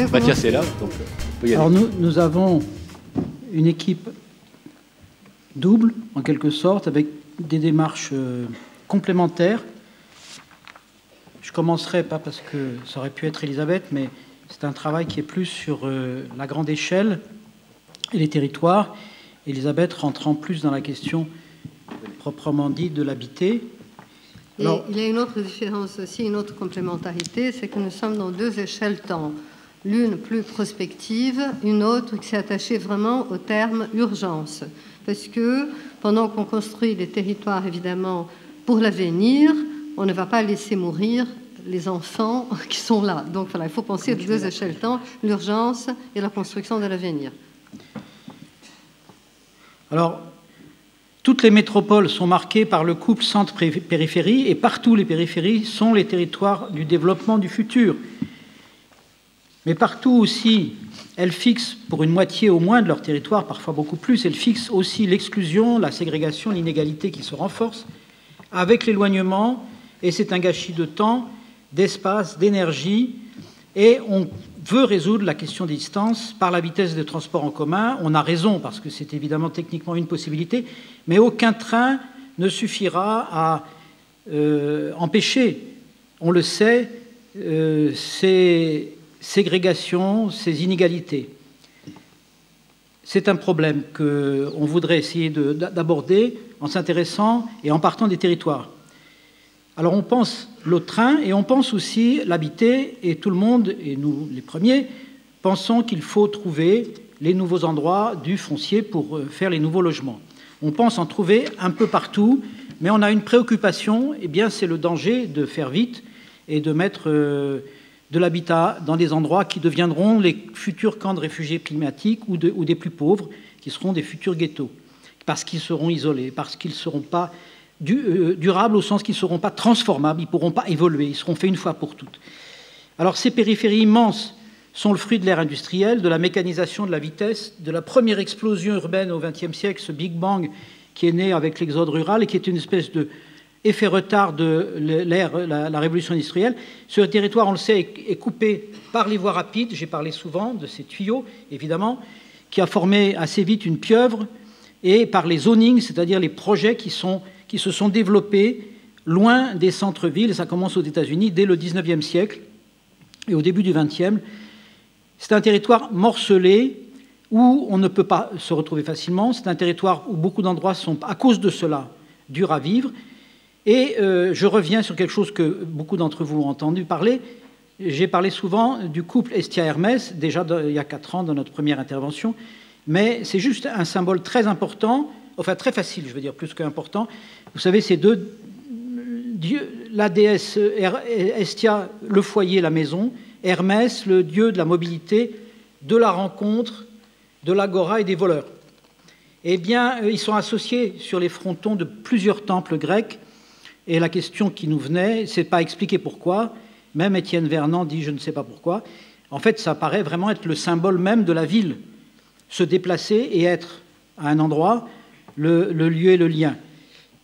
Mathias est là, donc on peut y aller. Alors nous avons une équipe double, en quelque sorte, avec des démarches complémentaires. Je commencerai, pas parce que ça aurait pu être Elisabeth, mais c'est un travail qui est plus sur la grande échelle et les territoires. Elisabeth rentrant plus dans la question proprement dite de l'habité. Alors, il y a une autre différence aussi, une autre complémentarité, c'est que nous sommes dans deux échelles temps. L'une plus prospective, une autre qui s'est attachée vraiment au terme urgence. Parce que pendant qu'on construit des territoires, évidemment, pour l'avenir, on ne va pas laisser mourir les enfants qui sont là. Donc voilà, il faut penser aux deux échelles temps, l'urgence et la construction de l'avenir. Alors, toutes les métropoles sont marquées par le couple centre-périphérie, et partout les périphéries sont les territoires du développement du futur. Mais partout aussi, elles fixent pour une moitié au moins de leur territoire, parfois beaucoup plus, elles fixent aussi l'exclusion, la ségrégation, l'inégalité qui se renforcent, avec l'éloignement, et c'est un gâchis de temps, d'espace, d'énergie, et on veut résoudre la question des distances par la vitesse de transport en commun. On a raison, parce que c'est évidemment techniquement une possibilité, mais aucun train ne suffira à empêcher, on le sait, ces ségrégations, ces inégalités. C'est un problème qu'on voudrait essayer d'aborder en s'intéressant et en partant des territoires. Alors on pense le train et on pense aussi l'habiter, et tout le monde, et nous les premiers, pensons qu'il faut trouver les nouveaux endroits du foncier pour faire les nouveaux logements. On pense en trouver un peu partout, mais on a une préoccupation, eh bien c'est le danger de faire vite et de mettre de l'habitat dans des endroits qui deviendront les futurs camps de réfugiés climatiques ou des plus pauvres, qui seront des futurs ghettos, parce qu'ils seront isolés, parce qu'ils ne seront pas durables au sens qu'ils ne seront pas transformables, ils ne pourront pas évoluer, ils seront faits une fois pour toutes. Alors ces périphéries immenses sont le fruit de l'ère industrielle, de la mécanisation, de la vitesse, de la première explosion urbaine au XXe siècle, ce Big Bang qui est né avec l'exode rural et qui est une espèce d'effet retard de la révolution industrielle. Ce territoire, on le sait, est coupé par les voies rapides, j'ai parlé souvent de ces tuyaux, évidemment, qui a formé assez vite une pieuvre, et par les zonings, c'est-à-dire les projets qui se sont développés loin des centres-villes. Ça commence aux États-Unis dès le XIXe siècle et au début du XXe. C'est un territoire morcelé où on ne peut pas se retrouver facilement. C'est un territoire où beaucoup d'endroits sont, à cause de cela, durs à vivre. Et je reviens sur quelque chose que beaucoup d'entre vous ont entendu parler. J'ai parlé souvent du couple Hestia-Hermès, déjà il y a 4 ans dans notre première intervention, mais c'est juste un symbole très important, enfin très facile, je veux dire, plus qu'important. Vous savez, ces deux dieux, la déesse Hestia, le foyer, la maison, Hermès, le dieu de la mobilité, de la rencontre, de l'agora et des voleurs. Eh bien, ils sont associés sur les frontons de plusieurs temples grecs, et la question qui nous venait, c'est pas expliquer pourquoi. Même Étienne Vernant dit « je ne sais pas pourquoi ». En fait, ça paraît vraiment être le symbole même de la ville, se déplacer et être à un endroit, le lieu et le lien.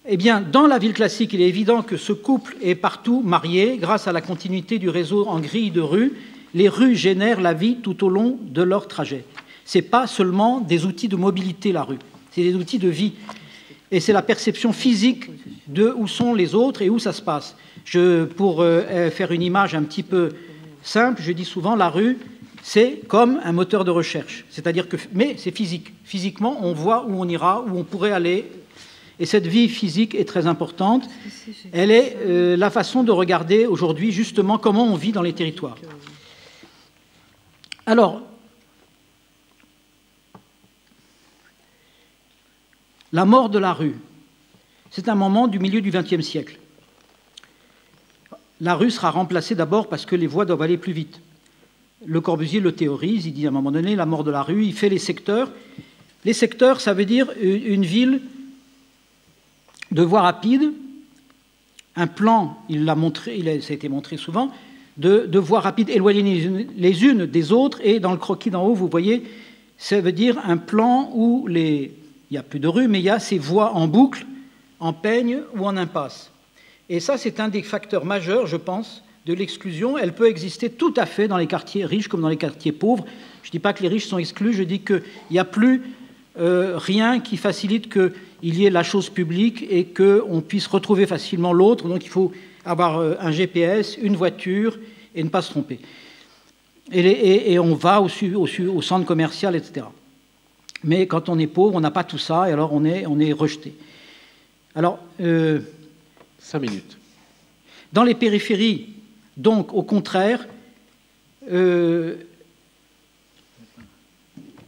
Eh bien, dans la ville classique, il est évident que ce couple est partout marié grâce à la continuité du réseau en grille de rues. Les rues génèrent la vie tout au long de leur trajet. Ce n'est pas seulement des outils de mobilité, la rue, c'est des outils de vie. Et c'est la perception physique de où sont les autres et où ça se passe. Pour faire une image un petit peu simple, je dis souvent la rue, c'est comme un moteur de recherche. C'est-à-dire que, mais c'est physique. Physiquement, on voit où on ira, où on pourrait aller. Et cette vie physique est très importante. Elle est la façon de regarder aujourd'hui justement comment on vit dans les territoires. Alors, la mort de la rue, c'est un moment du milieu du XXe siècle. La rue sera remplacée d'abord parce que les voies doivent aller plus vite. Le Corbusier le théorise, il dit à un moment donné, la mort de la rue, il fait les secteurs. Les secteurs, ça veut dire une ville de voies rapides, un plan, ça a été montré souvent, de voies rapides éloignées les unes des autres, et dans le croquis d'en haut, vous voyez, ça veut dire un plan où il n'y a plus de rue, mais il y a ces voies en boucle, en peigne ou en impasse. Et ça, c'est un des facteurs majeurs, je pense, de l'exclusion, elle peut exister tout à fait dans les quartiers riches comme dans les quartiers pauvres. Je ne dis pas que les riches sont exclus, je dis qu'il n'y a plus rien qui facilite qu'il y ait la chose publique et qu'on puisse retrouver facilement l'autre. Donc il faut avoir un GPS, une voiture et ne pas se tromper. Et on va au centre commercial, etc. Mais quand on est pauvre, on n'a pas tout ça, et alors on est rejeté. Alors, 5 minutes. Dans les périphéries, donc, au contraire, je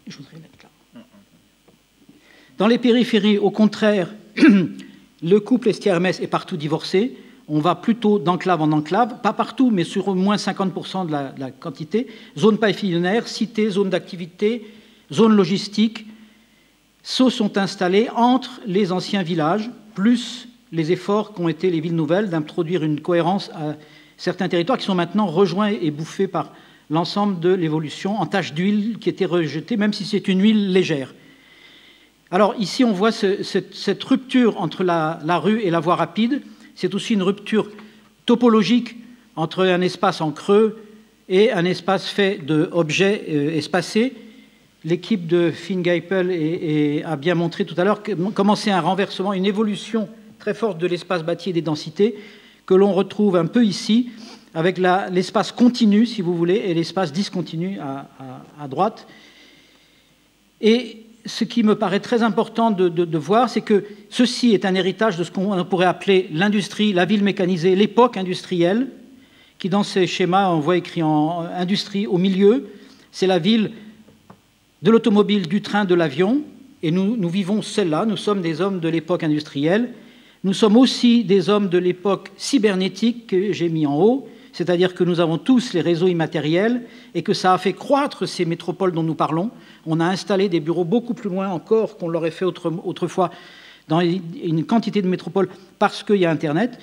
voudrais mettre là. Dans les périphéries, au contraire, le couple Estier-Hermès est partout divorcé. On va plutôt d'enclave en enclave, pas partout, mais sur au moins 50% de la quantité. Zone pavillonnaire, cité, zone d'activité, zone logistique. Ceux sont installés entre les anciens villages, plus les efforts qu'ont été les villes nouvelles d'introduire une cohérence à certains territoires qui sont maintenant rejoints et bouffés par l'ensemble de l'évolution en taches d'huile qui était rejetée, même si c'est une huile légère. Alors ici, on voit cette rupture entre la rue et la voie rapide. C'est aussi une rupture topologique entre un espace en creux et un espace fait d'objets espacés. L'équipe de Finn-Geipel a bien montré tout à l'heure comment c'est un renversement, une évolution très forte de l'espace bâti et des densités que l'on retrouve un peu ici avec l'espace continu, si vous voulez, et l'espace discontinu à droite. Et ce qui me paraît très important de voir, c'est que ceci est un héritage de ce qu'on pourrait appeler l'industrie, la ville mécanisée, l'époque industrielle, qui dans ces schémas, on voit écrit en industrie au milieu, c'est la ville de l'automobile, du train, de l'avion, et nous vivons celle-là, nous sommes des hommes de l'époque industrielle. Nous sommes aussi des hommes de l'époque cybernétique que j'ai mis en haut, c'est-à-dire que nous avons tous les réseaux immatériels et que ça a fait croître ces métropoles dont nous parlons. On a installé des bureaux beaucoup plus loin encore qu'on l'aurait fait autrefois dans une quantité de métropoles parce qu'il y a Internet,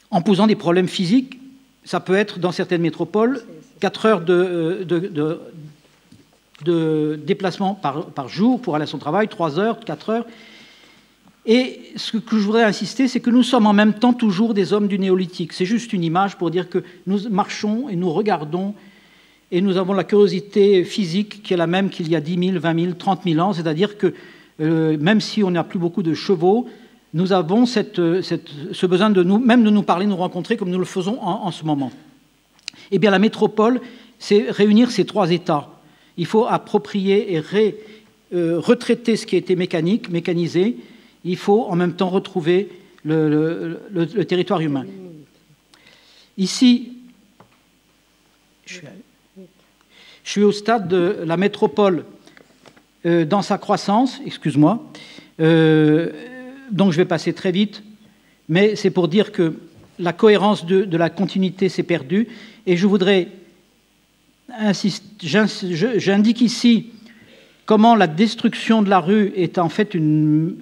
en posant des problèmes physiques. Ça peut être, dans certaines métropoles, 4 heures de déplacement par jour pour aller à son travail, 3 heures, 4 heures. Et ce que je voudrais insister, c'est que nous sommes en même temps toujours des hommes du néolithique. C'est juste une image pour dire que nous marchons et nous regardons et nous avons la curiosité physique qui est la même qu'il y a 10 000, 20 000, 30 000 ans. C'est-à-dire que même si on n'a plus beaucoup de chevaux, nous avons ce besoin même de nous parler, de nous rencontrer comme nous le faisons en ce moment. Eh bien, la métropole, c'est réunir ces 3 états. Il faut approprier et retraiter ce qui a été mécanisé. Il faut en même temps retrouver le territoire humain. Ici, je suis au stade de la métropole dans sa croissance, excuse-moi, donc je vais passer très vite, mais c'est pour dire que la cohérence de la continuité s'est perdue, et je voudrais j'indique ici comment la destruction de la rue est en fait une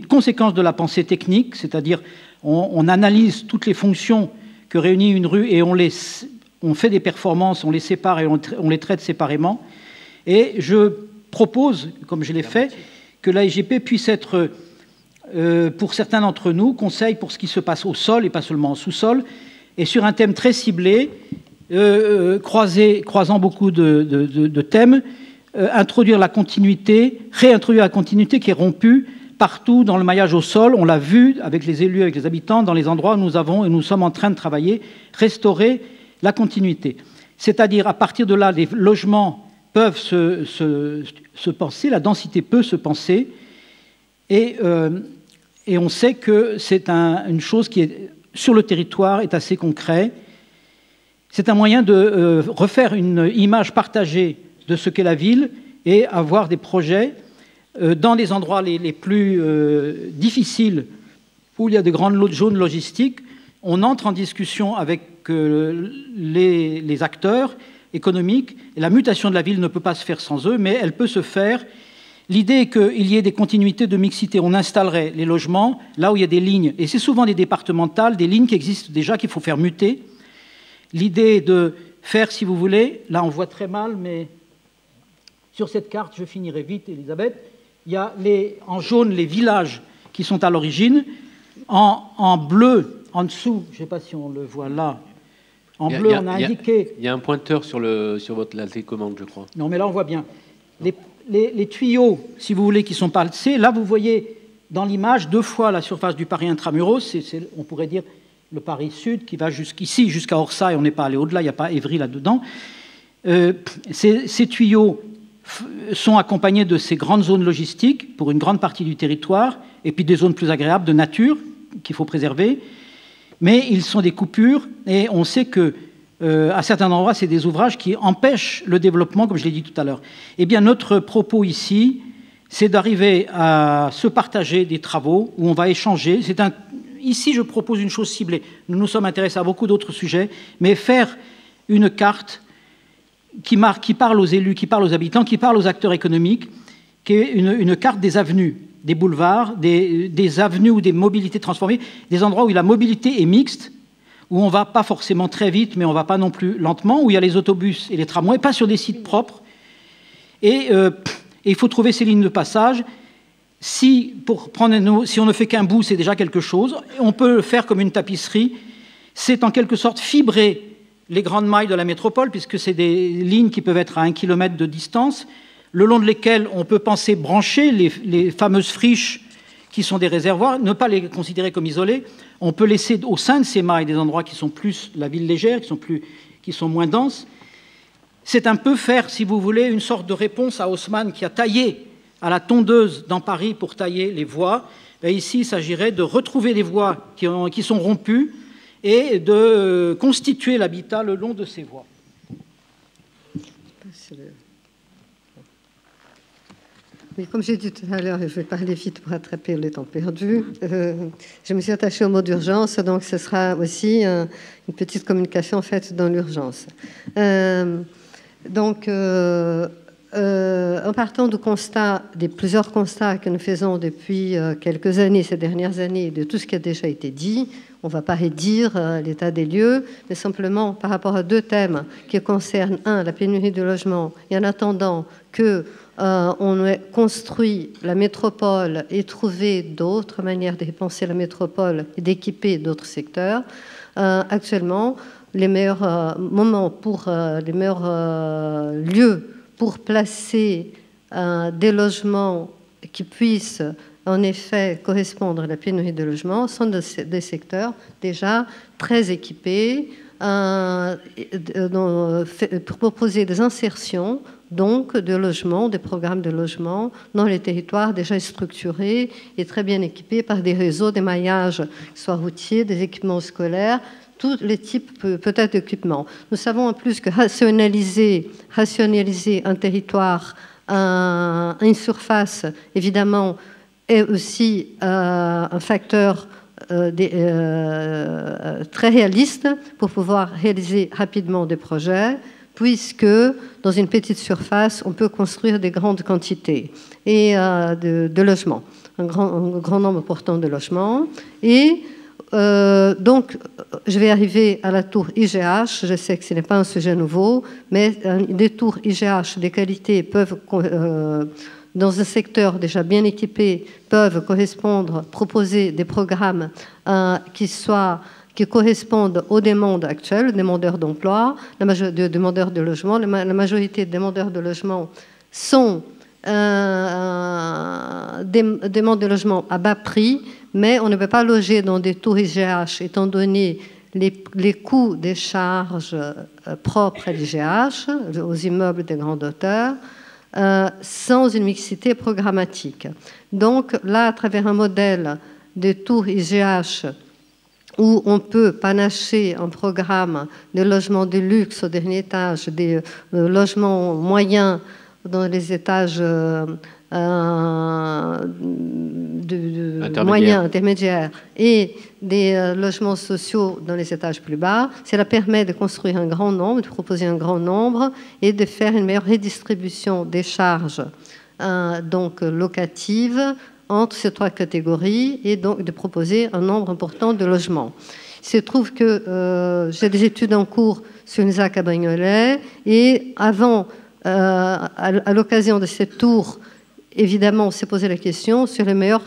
conséquence de la pensée technique, c'est-à-dire on analyse toutes les fonctions que réunit une rue et on fait des performances, on les sépare et on les traite séparément. Et je propose, comme je l'ai fait, que l'AIGP puisse être, pour certains d'entre nous, conseil pour ce qui se passe au sol et pas seulement en sous-sol, et sur un thème très ciblé, croisant beaucoup de thèmes, introduire la continuité, réintroduire la continuité qui est rompue partout dans le maillage au sol. On l'a vu avec les élus, avec les habitants, dans les endroits où nous sommes en train de travailler, restaurer la continuité. C'est-à-dire, à partir de là, les logements peuvent se penser, la densité peut se penser, et on sait que c'est une chose qui est sur le territoire, est assez concret. C'est un moyen de refaire une image partagée de ce qu'est la ville et avoir des projets dans les endroits les plus difficiles où il y a de grandes zones logistiques. On entre en discussion avec les acteurs économiques. Et la mutation de la ville ne peut pas se faire sans eux, mais elle peut se faire. L'idée est qu'il y ait des continuités de mixité. On installerait les logements là où il y a des lignes. Et c'est souvent des départementales, des lignes qui existent déjà, qu'il faut faire muter. L'idée est de faire, si vous voulez, là on voit très mal, mais sur cette carte, je finirai vite, Elisabeth, il y a en jaune les villages qui sont à l'origine, en bleu, en dessous, je ne sais pas si on le voit là, En bleu, on a indiqué... Il y a un pointeur sur votre la télécommande, je crois. Non, mais là, on voit bien. Les tuyaux, si vous voulez, qui sont passés, là, vous voyez dans l'image 2 fois la surface du Paris Intramuros, on pourrait dire le Paris Sud, qui va jusqu'ici, jusqu'à Orsay, on n'est pas allé au-delà, il n'y a pas Évry là-dedans. Ces tuyaux sont accompagnés de ces grandes zones logistiques pour une grande partie du territoire, et puis des zones plus agréables de nature qu'il faut préserver. Mais ils sont des coupures, et on sait que à certains endroits, c'est des ouvrages qui empêchent le développement, comme je l'ai dit tout à l'heure. Eh bien, notre propos ici, c'est d'arriver à se partager des travaux où on va échanger. Ici, je propose une chose ciblée. Nous nous sommes intéressés à beaucoup d'autres sujets, mais faire une carte qui parle aux élus, qui parle aux habitants, qui parle aux acteurs économiques, qui est une carte des avenues, des boulevards, des avenues ou des mobilités transformées, des endroits où la mobilité est mixte, où on ne va pas forcément très vite, mais on ne va pas non plus lentement, où il y a les autobus et les tramways, pas sur des sites propres. Et il faut trouver ces lignes de passage. Si on ne fait qu'un bout, c'est déjà quelque chose. On peut le faire comme une tapisserie. C'est en quelque sorte fibrer les grandes mailles de la métropole, puisque c'est des lignes qui peuvent être à 1 kilomètre de distance, le long de lesquelles on peut penser brancher les fameuses friches qui sont des réservoirs, ne pas les considérer comme isolés. On peut laisser au sein de ces mailles des endroits qui sont plus la ville légère, qui sont moins denses. C'est un peu faire, si vous voulez, une sorte de réponse à Haussmann qui a taillé à la tondeuse dans Paris pour tailler les voies. Et ici, il s'agirait de retrouver les voies qui sont rompues et de constituer l'habitat le long de ces voies. Oui, comme j'ai dit tout à l'heure, je vais parler vite pour attraper le temps perdu. Je me suis attachée au mot d'urgence, donc ce sera aussi une petite communication faite dans l'urgence. En partant du constat, des plusieurs constats que nous faisons depuis quelques années, ces dernières années, de tout ce qui a déjà été dit, on ne va pas redire l'état des lieux, mais simplement par rapport à 2 thèmes qui concernent, la pénurie de logement, et en attendant que on ait construit la métropole et trouvé d'autres manières de repenser la métropole et d'équiper d'autres secteurs. Actuellement, les meilleurs moments les meilleurs lieux pour placer des logements qui puissent en effet correspondre à la pénurie de logements sont des secteurs déjà très équipés pour proposer des insertions donc de logements, des programmes de logement dans les territoires déjà structurés et très bien équipés par des réseaux, des maillages, soit routiers, des équipements scolaires, tous les types peut-être d'équipements. Nous savons en plus que rationaliser un territoire, une surface, évidemment, est aussi un facteur très réaliste pour pouvoir réaliser rapidement des projets, puisque dans une petite surface, on peut construire des grandes quantités et de logements, un grand nombre important de logements. Et donc, je vais arriver à la tour IGH. Je sais que ce n'est pas un sujet nouveau, mais des tours IGH de qualité peuvent, dans un secteur déjà bien équipé, peuvent proposer des programmes qui correspondent aux demandes actuelles, demandeurs d'emploi, demandeurs de logement. La majorité des demandeurs de logement sont des demandes de logement à bas prix, mais on ne peut pas loger dans des tours IGH étant donné les coûts des charges propres à l'IGH, aux immeubles de grande hauteur, sans une mixité programmatique. Donc là, à travers un modèle de tours IGH où on peut panacher un programme de logements de luxe au dernier étage, des logements moyens dans les étages moyens, intermédiaires, et des logements sociaux dans les étages plus bas. Cela permet de construire un grand nombre, de proposer un grand nombre et de faire une meilleure redistribution des charges donc locatives entre ces 3 catégories et donc de proposer un nombre important de logements. Il se trouve que j'ai des études en cours sur l'ISAC à Bagnolet et avant, à l'occasion de cette tour, évidemment, on s'est posé la question sur les meilleures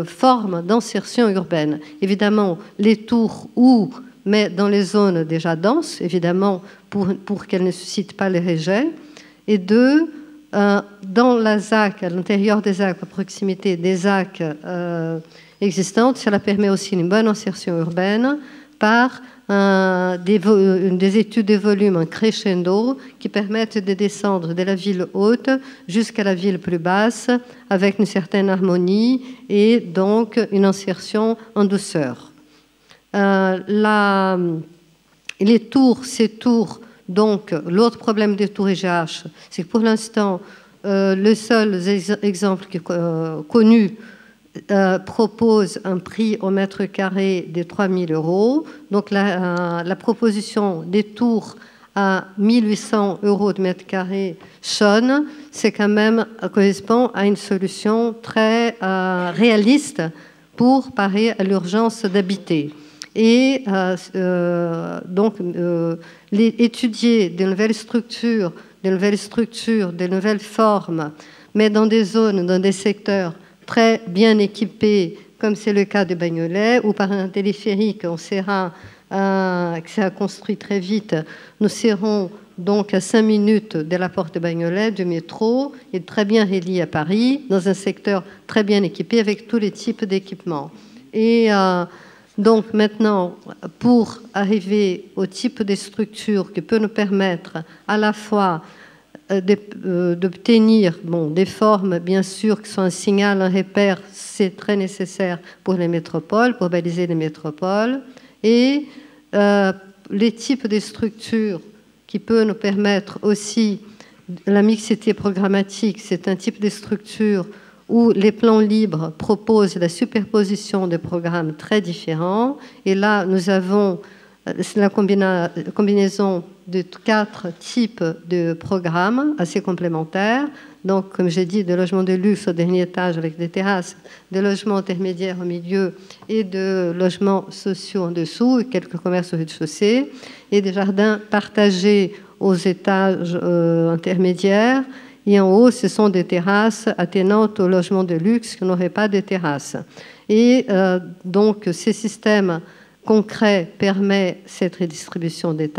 formes d'insertion urbaine. Évidemment, les tours où mais dans les zones déjà denses, évidemment, pour qu'elles ne suscitent pas les rejets. Et 2, dans la ZAC, à l'intérieur des ZAC, à proximité des ZAC existantes, cela permet aussi une bonne insertion urbaine par des études de volume en crescendo qui permettent de descendre de la ville haute jusqu'à la ville plus basse avec une certaine harmonie et donc une insertion en douceur. Les tours, ces tours, donc l'autre problème des tours EGH, c'est que pour l'instant, le seul exemple connu propose un prix au mètre carré de 3 000 €. Donc la proposition des tours à 1 800 € de mètre carré sonne, c'est quand même correspond à une solution très réaliste pour parer à l'urgence d'habiter. Et donc étudier de nouvelles structures, de nouvelles formes, mais dans des zones, dans des secteurs très bien équipés, comme c'est le cas de Bagnolet, où par un téléphérique, on sera, qui sera construit très vite, nous serons donc à 5 minutes de la porte de Bagnolet, du métro, et très bien relié à Paris, dans un secteur très bien équipé avec tous les types d'équipements. Et donc maintenant, pour arriver au type de structure qui peut nous permettre à la fois d'obtenir des formes, bien sûr, qui sont un signal, un repère, c'est très nécessaire pour les métropoles, pour baliser les métropoles, et les types de structures qui peuvent nous permettre aussi la mixité programmatique, c'est un type de structure où les plans libres proposent la superposition de programmes très différents, et là, nous avons la combinaison de 4 types de programmes assez complémentaires. Donc, comme j'ai dit, de logements de luxe au dernier étage avec des terrasses, de logements intermédiaires au milieu et de logements sociaux en dessous, et quelques commerces au rez-de-chaussée, et des jardins partagés aux étages intermédiaires. Et en haut, ce sont des terrasses attenantes aux logements de luxe qui n'auraient pas de terrasses. Et donc, ces systèmes concret permet cette redistribution des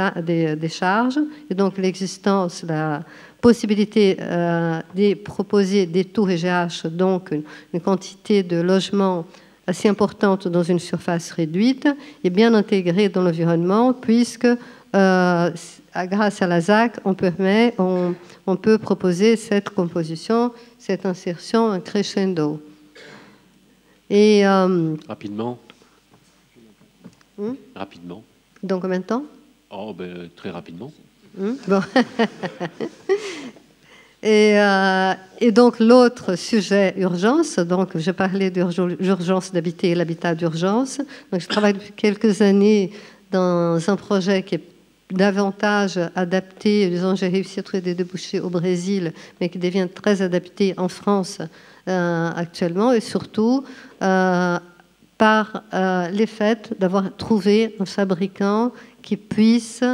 charges, et donc l'existence, la possibilité de proposer des tours EGH, donc une quantité de logements assez importante dans une surface réduite, est bien intégrée dans l'environnement, puisque grâce à la ZAC, on peut proposer cette composition, cette insertion en crescendo. Et rapidement. Rapidement. Dans combien de temps? Oh, très rapidement. Bon. Et donc l'autre sujet, urgence. Donc je parlais d'urgence d'habiter et l'habitat d'urgence. Donc je travaille depuis quelques années dans un projet qui est davantage adapté. Disons, j'ai réussi à trouver des débouchés au Brésil, mais qui devient très adapté en France actuellement, et surtout par les faits d'avoir trouvé un fabricant qui puisse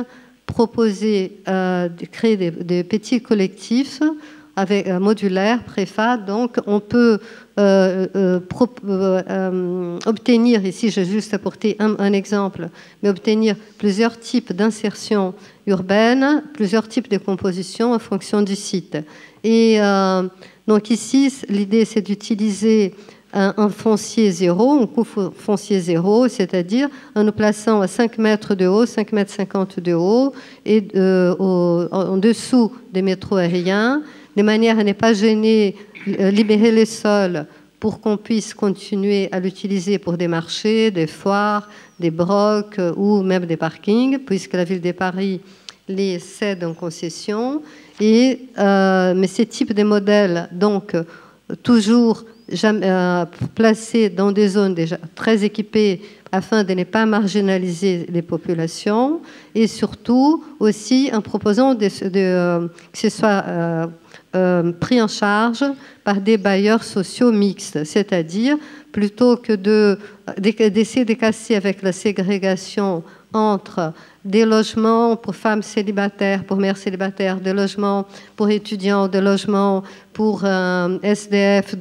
proposer, de créer des petits collectifs avec modulaires, préfa. Donc, on peut obtenir, ici j'ai juste apporté un exemple, mais obtenir plusieurs types d'insertion urbaine, plusieurs types de compositions en fonction du site. Et donc ici, l'idée c'est d'utiliser un foncier zéro, un coût foncier zéro, c'est-à-dire en nous plaçant à 5 mètres de haut, 5,50 mètres de haut, et en dessous des métros aériens, de manière à ne pas gêner, libérer les sols pour qu'on puisse continuer à l'utiliser pour des marchés, des foires, des brocs ou même des parkings, puisque la ville de Paris les cède en concession. Mais ces types de modèles, donc, toujours placés dans des zones déjà très équipées afin de ne pas marginaliser les populations, et surtout aussi en proposant que ce soit pris en charge par des bailleurs sociaux mixtes, c'est-à-dire plutôt que d'essayer de casser avec la ségrégation entre des logements pour femmes célibataires, pour mères célibataires, des logements pour étudiants, des logements pour SDF,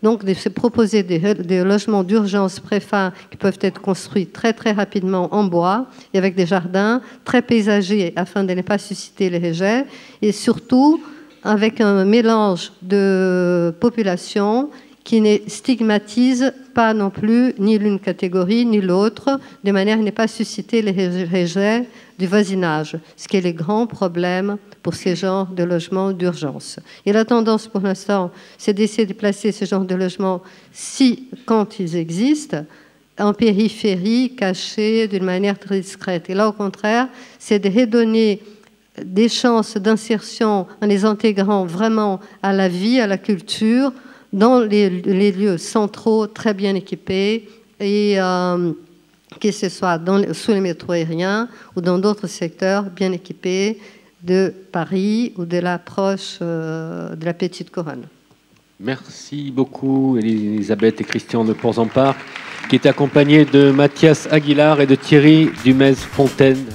donc de se proposer des logements d'urgence préfats qui peuvent être construits très très rapidement en bois et avec des jardins très paysagers afin de ne pas susciter les rejets, et surtout avec un mélange de population qui ne stigmatise pas non plus ni l'une catégorie ni l'autre, de manière à ne pas susciter les rejets du voisinage, ce qui est le grand problème pour ces genres de logements d'urgence. Et la tendance pour l'instant, c'est d'essayer de placer ce genre de logements, quand ils existent, en périphérie, cachés d'une manière très discrète. Et là, au contraire, c'est de redonner des chances d'insertion en les intégrant vraiment à la vie, à la culture, dans les lieux centraux très bien équipés, et que ce soit sous les métros aériens ou dans d'autres secteurs bien équipés de Paris ou de l'approche de la Petite Couronne. Merci beaucoup Elisabeth et Christian de Porzampar, qui est accompagné de Mathias Aguilar et de Thierry Dumez-Fontaine.